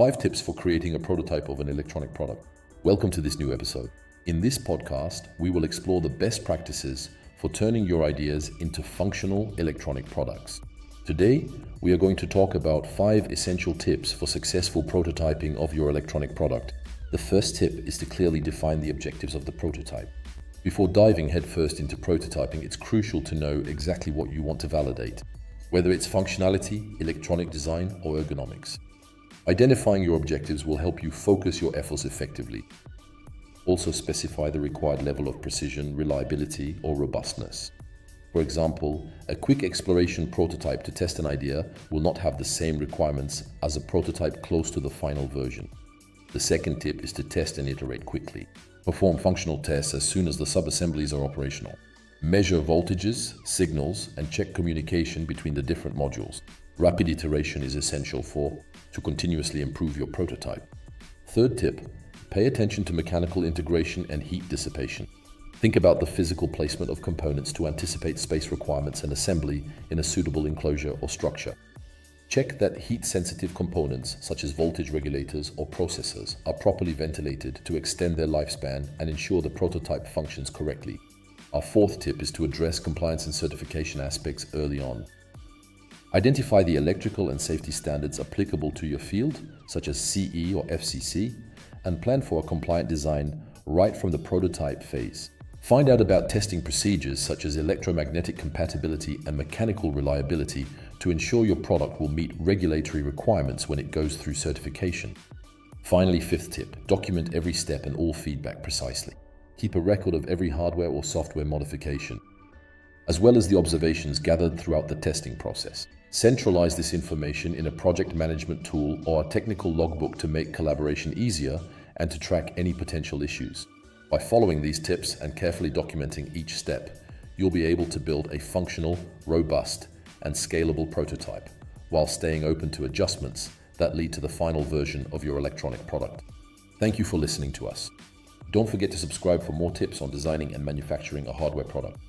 5 tips for creating a prototype of an electronic product. Welcome to this new episode. In this podcast, we will explore the best practices for turning your ideas into functional electronic products. Today, we are going to talk about 5 essential tips for successful prototyping of your electronic product. The first tip is to clearly define the objectives of the prototype. Before diving headfirst into prototyping, it's crucial to know exactly what you want to validate, whether it's functionality, electronic design, or ergonomics. Identifying your objectives will help you focus your efforts effectively. Also specify the required level of precision, reliability, or robustness. For example, a quick exploration prototype to test an idea will not have the same requirements as a prototype close to the final version. The second tip is to test and iterate quickly. Perform functional tests as soon as the sub-assemblies are operational. Measure voltages, signals, and check communication between the different modules. Rapid iteration is essential to continuously improve your prototype. Third tip, pay attention to mechanical integration and heat dissipation. Think about the physical placement of components to anticipate space requirements and assembly in a suitable enclosure or structure. Check that heat-sensitive components, such as voltage regulators or processors, are properly ventilated to extend their lifespan and ensure the prototype functions correctly. Our fourth tip is to address compliance and certification aspects early on. Identify the electrical and safety standards applicable to your field, such as CE or FCC, and plan for a compliant design right from the prototype phase. Find out about testing procedures such as electromagnetic compatibility and mechanical reliability to ensure your product will meet regulatory requirements when it goes through certification. Finally, fifth tip, document every step and all feedback precisely. Keep a record of every hardware or software modification, as well as the observations gathered throughout the testing process. Centralize this information in a project management tool or a technical logbook to make collaboration easier and to track any potential issues. By following these tips and carefully documenting each step, you'll be able to build a functional, robust, and scalable prototype while staying open to adjustments that lead to the final version of your electronic product. Thank you for listening to us. Don't forget to subscribe for more tips on designing and manufacturing a hardware product.